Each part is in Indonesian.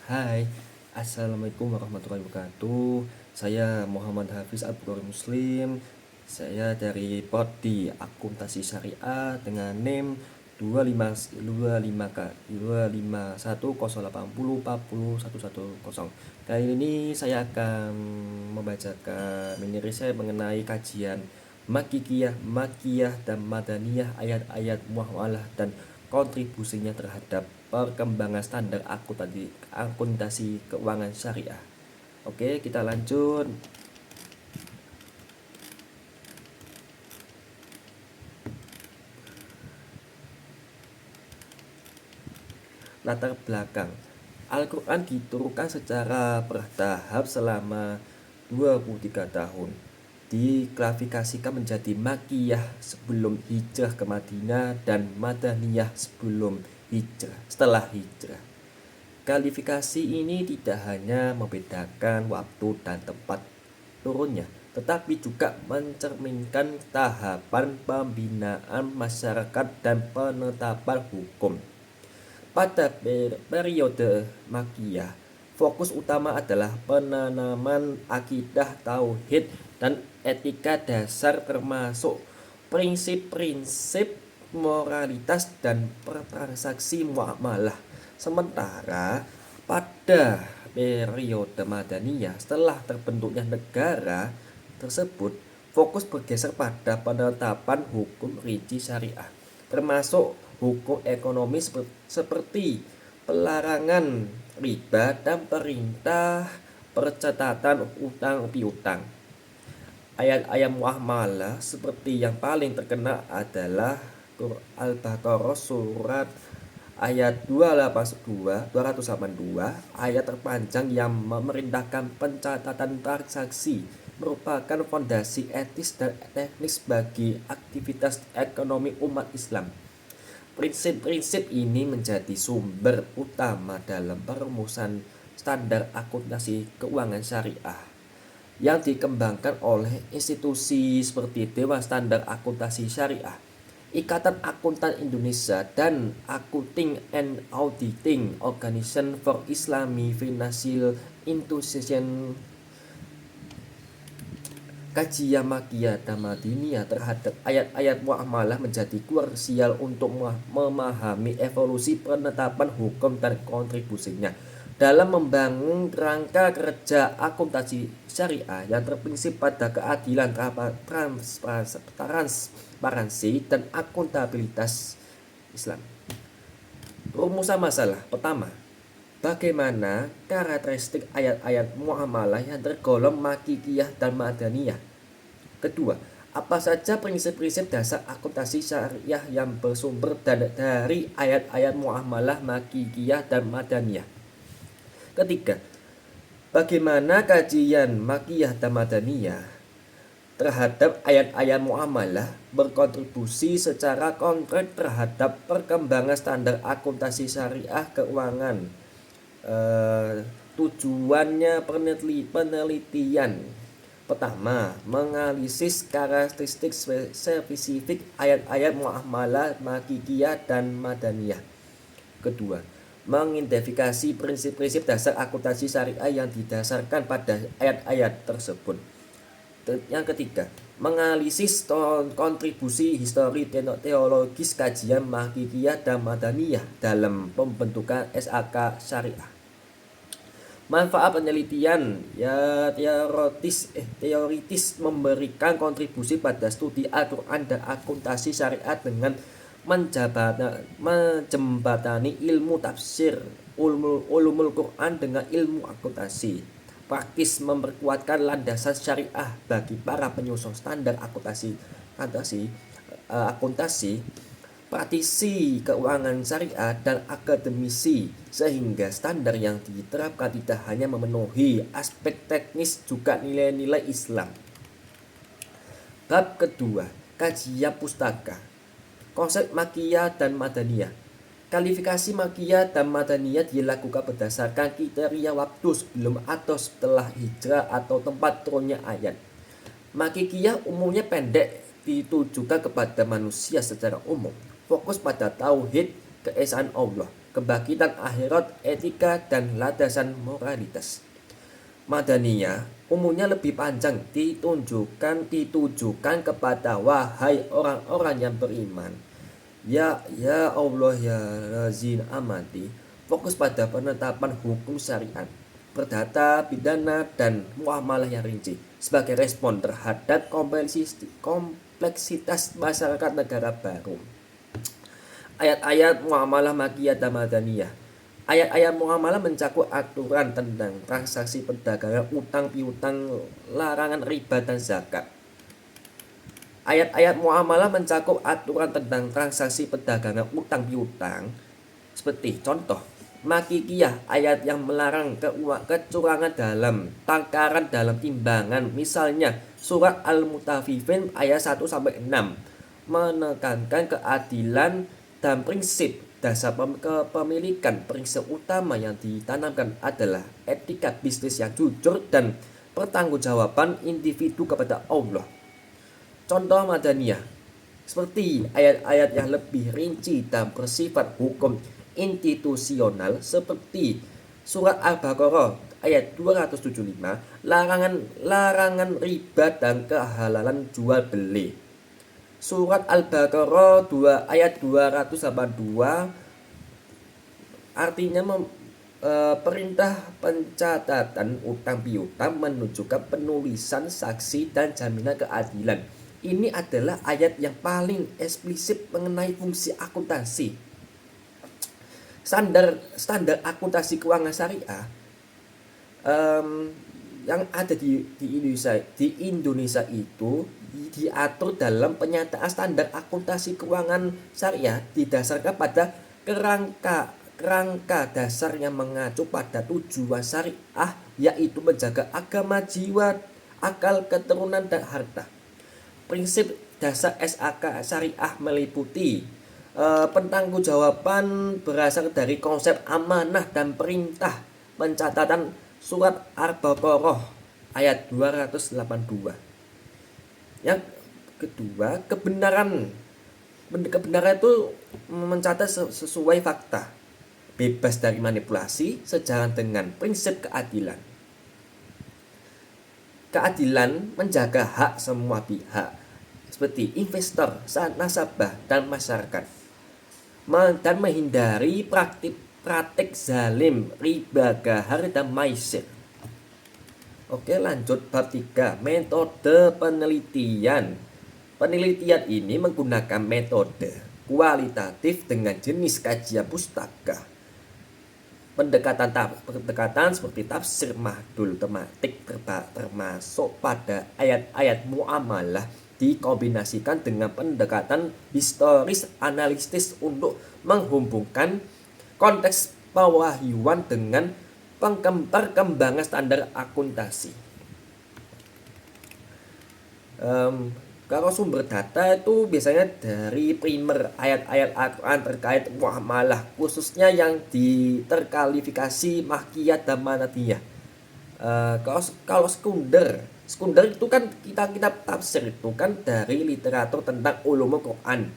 Hai, Assalamualaikum warahmatullahi wabarakatuh. Saya Muhammad Hafiz Abdul Muslim. Saya dari Prodi Akuntansi Syariah dengan NIM 25108040110. Kali ini saya akan membacakan mini riset mengenai kajian Makiyah dan Madaniyah, ayat-ayat muamalah dan kontribusinya terhadap perkembangan standar akuntansi keuangan syariah. Oke, kita lanjut. Latar belakang. Al-Quran diturunkan secara bertahap selama 23 tahun. Diklasifikasikan menjadi Makiyah sebelum hijrah ke Madinah dan Madaniyah setelah hijrah. Kualifikasi ini tidak hanya membedakan waktu dan tempat turunnya, tetapi juga mencerminkan tahapan pembinaan masyarakat dan penetapan hukum. Pada periode Makkiyah, fokus utama adalah penanaman akidah tauhid dan etika dasar termasuk prinsip-prinsip moralitas dan transaksi muamalah. Sementara pada periode Madaniyah, setelah terbentuknya negara tersebut, fokus bergeser pada penetapan hukum rinci syariah, termasuk hukum ekonomi seperti pelarangan riba dan perintah percatatan utang piutang. Ayat-ayat muamalah seperti yang paling terkenal adalah Al-Baqarah surat ayat 282 ayat terpanjang yang memerintahkan pencatatan transaksi merupakan fondasi etis dan teknis bagi aktivitas ekonomi umat Islam. Prinsip-prinsip ini menjadi sumber utama dalam perumusan standar akuntansi keuangan syariah yang dikembangkan oleh institusi seperti Dewan Standar Akuntansi Syariah, Ikatan Akuntan Indonesia, dan Accounting and Auditing Organization for Islamic Financial Institutions. Kajian Makiyah dan Madaniyah terhadap ayat-ayat muamalah menjadi krusial untuk memahami evolusi penetapan hukum dan kontribusinya dalam membangun kerangka kerja akuntansi syariah yang terprinsip pada keadilan, transparansi, dan akuntabilitas Islam. Rumusan masalah pertama, bagaimana karakteristik ayat-ayat muamalah yang tergolong Makiyah dan Madaniyah? Kedua, apa saja prinsip-prinsip dasar akuntansi syariah yang bersumber dari ayat-ayat muamalah Makiyah dan Madaniyah? Ketiga, bagaimana kajian Makiyah dan Madaniyah terhadap ayat-ayat muamalah berkontribusi secara konkret terhadap perkembangan standar akuntansi syariah keuangan. Tujuannya penelitian. Pertama, menganalisis karakteristik spesifik ayat-ayat muamalah Makiyah dan Madaniyah. Kedua, mengidentifikasi prinsip-prinsip dasar akuntansi syariah yang didasarkan pada ayat-ayat tersebut. Yang ketiga, menganalisis kontribusi histori teologis kajian Makiyah dan Madaniyah dalam pembentukan SAK syariah. Manfaat penelitian ya teoritis memberikan kontribusi pada studi Al-Quran dan akuntansi syariat dengan menjembatani ilmu tafsir ulumul Quran dengan ilmu akuntansi. Praktis memperkuatkan landasan syariah bagi para penyusun standar akuntansi, praktisi keuangan syariah, dan akademisi, sehingga standar yang diterapkan tidak hanya memenuhi aspek teknis juga nilai-nilai Islam. Bab kedua, kajian pustaka. Konsep Makiyah dan Madaniyah. Kualifikasi Makiyah dan Madaniyah dilakukan berdasarkan kriteria waktu sebelum atau setelah hijrah atau tempat turunnya ayat. Makiyah umumnya pendek, ditujukan kepada manusia secara umum, fokus pada tauhid, keesaan Allah. kebangkitan akhirat, etika, dan landasan moralitas. Madaniyah umumnya lebih panjang ditujukan kepada wahai orang-orang yang beriman. Ya Allah ya Razin amati, fokus pada penetapan hukum syariat, perdata, pidana, dan muamalah yang rinci sebagai respon terhadap kompleksitas masyarakat negara baru. Ayat-ayat muamalah Makkiyah dan Madaniyah. Ayat-ayat muamalah mencakup aturan tentang transaksi perdagangan, utang piutang, larangan riba dan zakat. Ayat-ayat muamalah mencakup aturan tentang transaksi perdagangan, utang piutang, seperti contoh Makikiyah, ayat yang melarang kecurangan dalam takaran dalam timbangan. Misalnya surat Al-Mutaffifin ayat 1-6 menekankan keadilan dan prinsip dasar kepemilikan. Prinsip utama yang ditanamkan adalah etika bisnis yang jujur dan pertanggungjawaban individu kepada Allah. Contoh Madaniyah seperti ayat-ayat yang lebih rinci dan bersifat hukum institusional seperti surat Al-Baqarah ayat 275, larangan riba dan kehalalan jual beli. Surat Al-Baqarah ayat 282 artinya perintah pencatatan utang piutang menunjukkan penulisan saksi dan jaminan keadilan. Ini adalah ayat yang paling eksplisit mengenai fungsi akuntansi. Standar akuntansi keuangan syariah yang ada di Indonesia itu diatur dalam penyataan standar akuntansi keuangan syariah didasarkan pada kerangka dasar yang mengacu pada tujuan syariah, yaitu menjaga agama, jiwa, akal, keturunan, dan harta. Prinsip dasar SAK syariah meliputi pertanggungjawaban berasal dari konsep amanah dan perintah pencatatan surat Al-Baqarah ayat 282. Yang kedua, kebenaran itu mencatat sesuai fakta, bebas dari manipulasi, sejalan dengan prinsip keadilan. Keadilan menjaga hak semua pihak seperti investor, nasabah, dan masyarakat, dan menghindari praktik zalim, riba, gahar, dan maisir. Oke, lanjut bab 3, metode penelitian. Penelitian ini menggunakan metode kualitatif dengan jenis kajian pustaka. Pendekatan seperti tafsir mahdul tematik termasuk pada ayat-ayat muamalah dikombinasikan dengan pendekatan historis analitis untuk menghubungkan konteks pewahyuan dengan perkembangan standar akuntansi. Kalau sumber data itu biasanya dari primer ayat-ayat Al-Quran terkait muamalah, khususnya yang terkalifikasi Makkiyah dan Madaniyah. Kalau sekunder itu kan kitab tafsir itu kan dari literatur tentang ulumul Quran,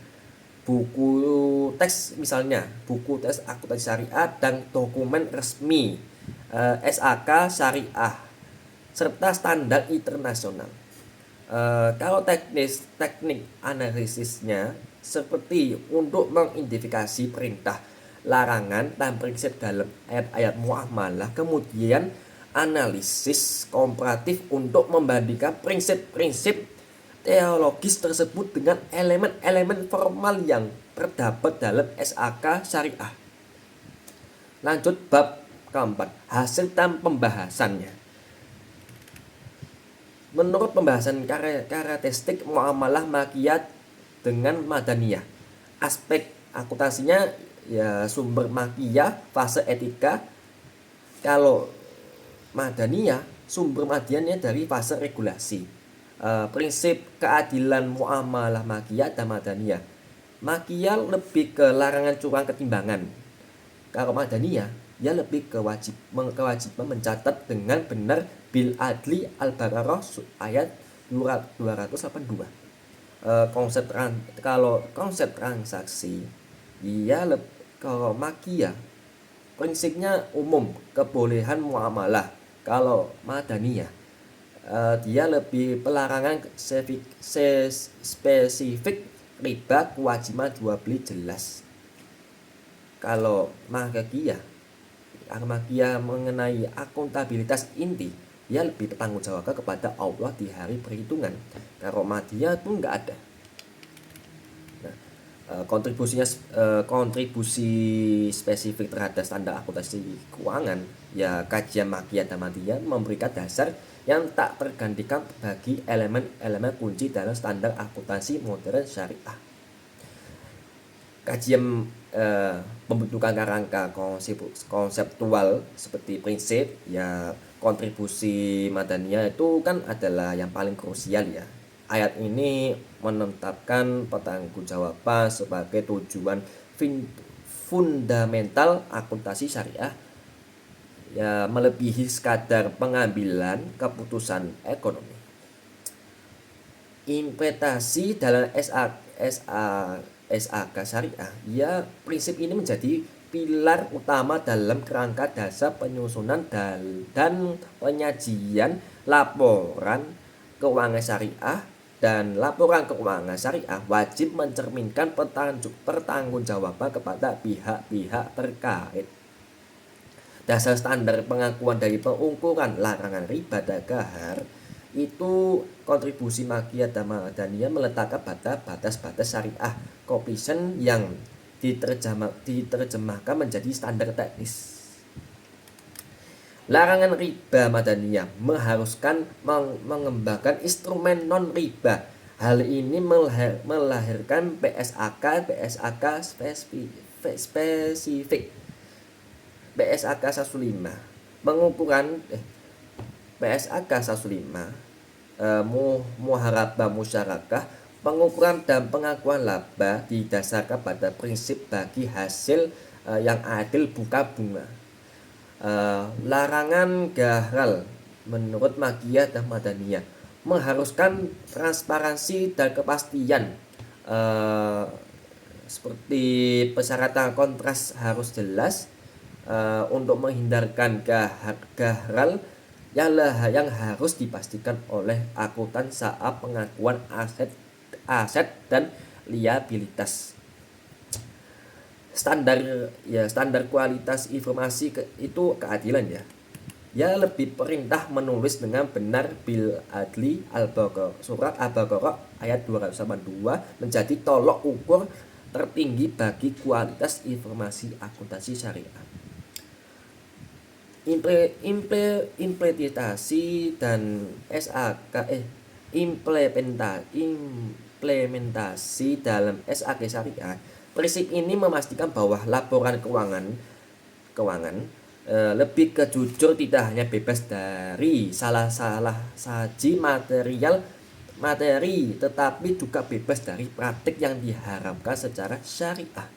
buku teks misalnya, buku teks akuntansi syariah dan dokumen resmi SAK syariah serta standar internasional. Kalau teknik analisisnya seperti untuk mengidentifikasi perintah, larangan, dan prinsip dalam ayat-ayat muamalah, kemudian analisis komparatif untuk membandingkan prinsip-prinsip teologis tersebut dengan elemen-elemen formal yang terdapat dalam SAK syariah. Lanjut bab keempat, hasil dan pembahasannya. Menurut pembahasan karakteristik muamalah Makkiyah dengan Madaniyah, aspek akuntansinya ya sumber Makkiyah, fase etika. Kalau Madaniyah, sumber Madaniyah dari fase regulasi. Prinsip keadilan muamalah Makkiyah dan Madaniyah. Makkiyah lebih ke larangan curang ketimbangan. Kalau Madaniyah ya lebih kewajiban mencatat dengan benar bil adli Al-Baqarah ayat 282. Kalau konsep transaksi dia Kalau Makiyah prinsipnya umum, kebolehan muamalah. Kalau Madaniyah dia lebih pelarangan spesifik, riba, kewajiban jual beli jelas. Kalau Makiyah mengenai akuntabilitas inti, dia lebih bertanggung jawab kepada Allah di hari perhitungan. Kalau Madiyah itu nggak ada. Nah, kontribusi spesifik terhadap standar akuntansi keuangan, ya kajian Makiyah dan Madiyah memberikan dasar yang tak tergantikan bagi elemen-elemen kunci dalam standar akuntansi modern syariah. Kajian pembentukan kerangka konseptual seperti prinsip, ya kontribusi Madaniyah itu kan adalah yang paling krusial ya. Ayat ini menetapkan pertanggungjawaban sebagai tujuan fundamental akuntansi syariah, ya melebihi sekadar pengambilan keputusan ekonomi. Implementasi dalam SAK syariah, ya prinsip ini menjadi pilar utama dalam kerangka dasar penyusunan dan penyajian laporan keuangan syariah, dan laporan keuangan syariah wajib mencerminkan pertanggungjawaban kepada pihak-pihak terkait. Dasar standar pengakuan dari pengukuran larangan riba dan gahar itu kontribusi Makiyah dan Madaniyah meletakkan batas-batas syariah koefisien yang diterjemahkan menjadi standar teknis. Larangan riba Madaniyah mengharuskan mengembangkan instrumen non riba. Hal ini melahirkan PSAK spesifik. PSAK 105 pengukuran PSAK 105 muharabah musyarakah, pengukuran dan pengakuan laba didasarkan pada prinsip bagi hasil yang adil bukan bunga. Larangan gharal menurut Makiyah dan Madaniyah mengharuskan transparansi dan kepastian, seperti persyaratan kontras harus jelas untuk menghindarkan gharal yang harus dipastikan oleh akuntan saat pengakuan aset dan liabilitas. Standar kualitas informasi itu keadilan ya. Ya lebih perintah menulis dengan benar bil adli surat Al-Baqarah ayat 282 menjadi tolok ukur tertinggi bagi kualitas informasi akuntansi syariah. Implementasi dan implementasi dalam SAK syariah, prinsip ini memastikan bahwa laporan keuangan lebih ke jujur, tidak hanya bebas dari salah saji materi, tetapi juga bebas dari praktik yang diharamkan secara syariah.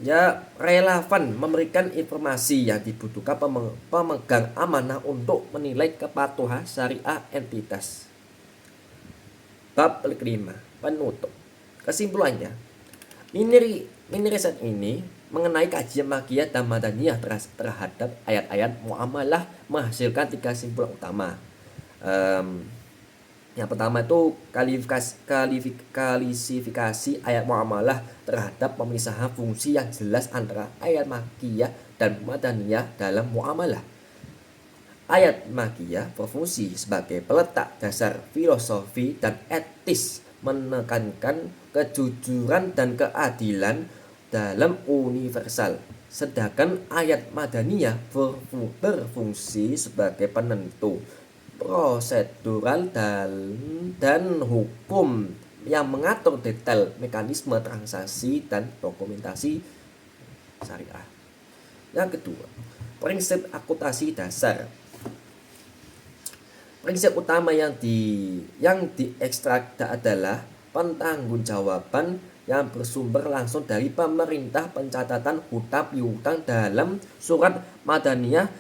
Ya relevan memberikan informasi yang dibutuhkan pemegang amanah untuk menilai kepatuhan syariah entitas. Bab 5 penutup. Kesimpulannya, mini riset ini mengenai kajian Makiyah dan Madaniyah terhadap ayat-ayat muamalah menghasilkan 3 kesimpulan utama. Yang pertama itu klasifikasi ayat muamalah terhadap pemisahan fungsi yang jelas antara ayat Makiyah dan Madaniyah dalam muamalah. Ayat Makiyah berfungsi sebagai peletak dasar filosofi dan etis, menekankan kejujuran dan keadilan dalam universal. Sedangkan ayat Madaniyah berfungsi sebagai penentu prosedural dan hukum yang mengatur detail mekanisme transaksi dan dokumentasi syariah. Yang kedua, prinsip akuntansi dasar. Prinsip utama yang diekstrak adalah pertanggungjawaban yang bersumber langsung dari pemerintah, pencatatan hutang piutang dalam surat Madaniyah.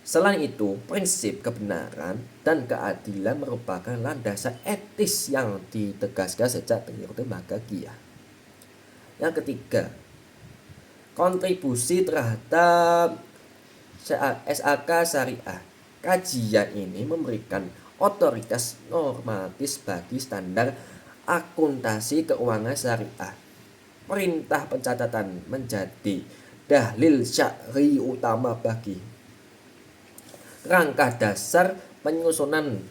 Selain itu, prinsip kebenaran dan keadilan merupakan landasan etis yang ditegaskan sejak periode Maggagiyah. Yang ketiga, kontribusi terhadap SAK Syariah. Kajian ini memberikan otoritas normatis bagi standar akuntansi keuangan syariah. Perintah pencatatan menjadi dalil syar'i utama bagi rangka dasar penyusunan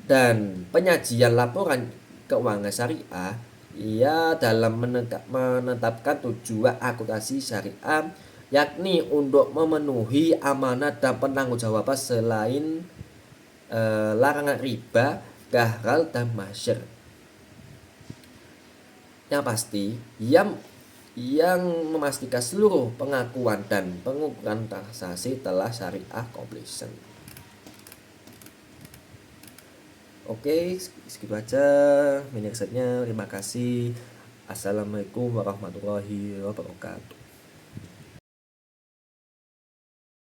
dan penyajian laporan keuangan syariah. Ia dalam menetapkan tujuan akuntansi syariah, yakni untuk memenuhi amanat dan penanggung-jawaban selain larangan riba, gharal, dan masyr. Yang pasti, yang memastikan seluruh pengakuan dan pengukuran transaksi telah syariah completion. Oke, segitu aja mini risetnya. Terima kasih. Assalamualaikum warahmatullahi wabarakatuh.